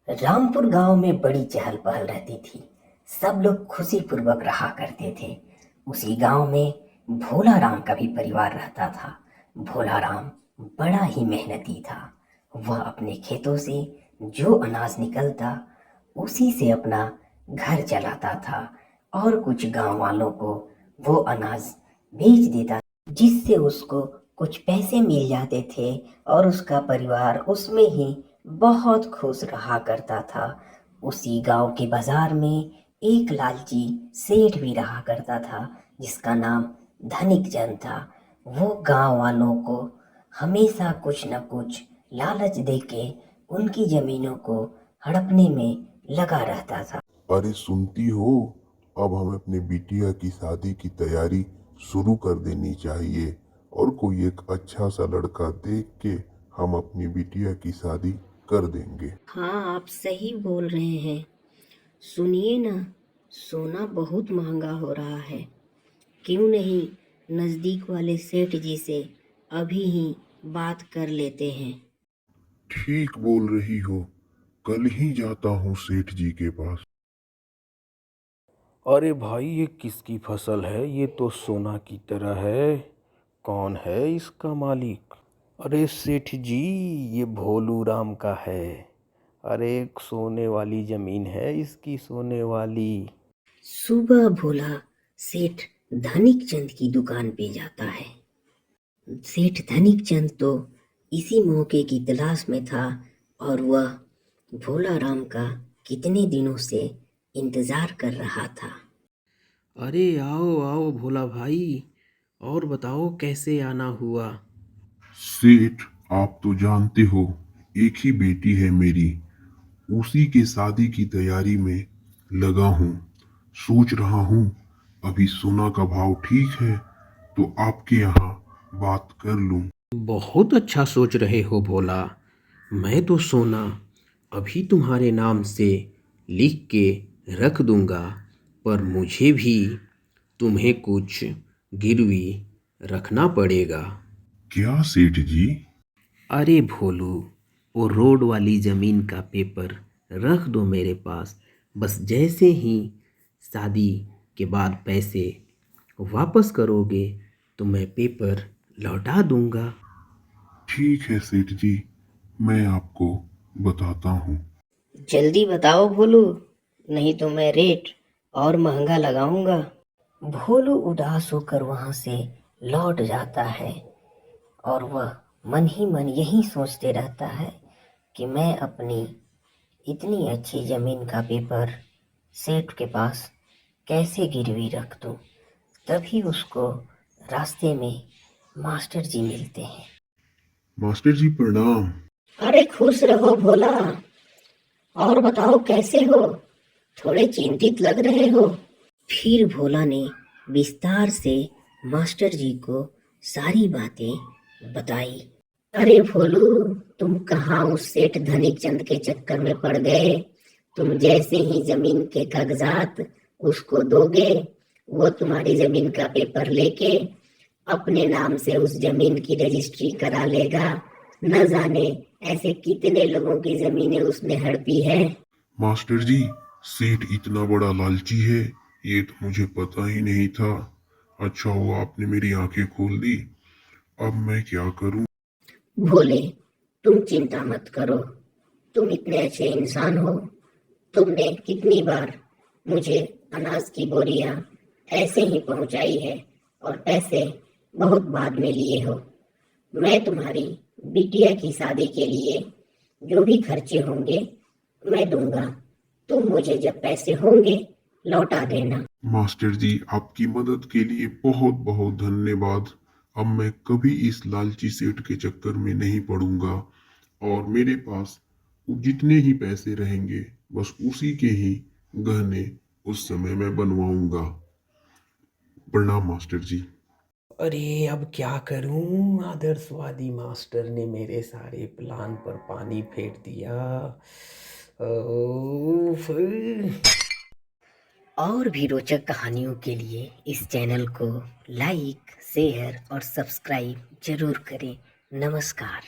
रामपुर गांव में बड़ी चहल पहल रहती थी। सब लोग खुशी पूर्वक रहा करते थे। उसी गांव में भोला राम का भी परिवार रहता था। भोला राम बड़ा ही मेहनती था। वह अपने खेतों से जो अनाज निकलता उसी से अपना घर चलाता था और कुछ गांव वालों को वो अनाज बेच देता, जिससे उसको कुछ पैसे मिल जाते थे और उसका परिवार उसमें ही बहुत खुश रहा करता था। उसी गांव के बाजार में एक लालची सेठ भी रहा करता था, जिसका नाम धनिक चंद था। वो गांव वालों को हमेशा कुछ न कुछ लालच देके उनकी जमीनों को हड़पने में लगा रहता था। अरे सुनती हो, अब हमें अपने बिटिया की शादी की तैयारी शुरू कर देनी चाहिए और कोई एक अच्छा सा लड़का देख के हम अपनी बिटिया की शादी कर देंगे। हाँ, आप सही बोल रहे हैं। सुनिए ना, सोना बहुत महंगा हो रहा है। क्यों नहीं नजदीक वाले सेठ जी से अभी ही बात कर लेते हैं। ठीक बोल रही हो, कल ही जाता हूँ सेठ जी के पास। अरे भाई, ये किसकी फसल है? ये तो सोना की तरह है। कौन है इसका मालिक? अरे सेठ जी, ये भोलू राम का है। अरे सोने वाली जमीन है इसकी, सोने वाली। सुबह भोला सेठ धनिक चंद की दुकान पे जाता है। सेठ धनिक चंद तो इसी मौके की तलाश में था और वह भोला राम का कितने दिनों से इंतजार कर रहा था। अरे आओ आओ भोला भाई, और बताओ कैसे आना हुआ। सेठ, आप तो जानते हो, एक ही बेटी है मेरी। उसी के शादी की तैयारी में लगा हूँ। सोच रहा हूँ अभी सोना का भाव ठीक है तो आपके यहाँ बात कर लूँ। बहुत अच्छा सोच रहे हो भोला। मैं तो सोना अभी तुम्हारे नाम से लिख के रख दूंगा, पर मुझे भी तुम्हें कुछ गिरवी रखना पड़ेगा। क्या सेठ जी? अरे भोलू, वो रोड वाली ज़मीन का पेपर रख दो मेरे पास। बस जैसे ही शादी के बाद पैसे वापस करोगे तो मैं पेपर लौटा दूंगा। ठीक है सेठ जी, मैं आपको बताता हूँ। जल्दी बताओ भोलू, नहीं तो मैं रेट और महंगा लगाऊंगा। भोलू उदास होकर वहां से लौट जाता है और वह मन ही मन यही सोचते रहता है कि मैं अपनी इतनी अच्छी जमीन का पेपर सेठ के पास कैसे गिरवी रख दूं। तभी उसको रास्ते में मास्टर जी मिलते हैं। मास्टर जी प्रणाम। अरे खुश रहो भोला, और बताओ कैसे हो? थोड़े चिंतित लग रहे हो। फिर भोला ने विस्तार से मास्टर जी को सारी बातें बताई। अरे भोलू, तुम कहाँ उस सेठ धनिक चंद के चक्कर में पड़ गए? तुम जैसे ही जमीन के कागजात उसको दोगे, वो तुम्हारी जमीन का पेपर लेके अपने नाम से उस जमीन की रजिस्ट्री करा लेगा। न जाने ऐसे कितने लोगों की जमीनें उसने हड़पी है। मास्टर जी, सेठ इतना बड़ा लालची है, ये तो मुझे पता ही नहीं था। अच्छा हुआ आपने मेरी आंखें खोल दी। अब मैं क्या करूं? भोले, तुम चिंता मत करो। तुम इतने अच्छे इंसान हो। तुमने कितनी बार मुझे अनाज की बोरियां ऐसे ही पहुंचाई है और पैसे बहुत बाद में लिए हो। मैं तुम्हारी बिटिया की शादी के लिए जो भी खर्चे होंगे मैं दूंगा। तुम मुझे जब पैसे होंगे लौटा देना। मास्टर जी, आपकी मदद के लिए बहुत बहुत धन्यवाद। अब मैं कभी इस लालची सेठ के चक्कर में नहीं पड़ूंगा और मेरे पास जितने ही पैसे रहेंगे बस उसी के ही गहने उस समय मैं बनवाऊंगा। प्रणाम मास्टर जी। अरे अब क्या करूं? आदर्शवादी मास्टर ने मेरे सारे प्लान पर पानी फेर दिया। ओफ। और भी रोचक कहानियों के लिए इस चैनल को लाइक, शेयर और सब्सक्राइब जरूर करें। नमस्कार।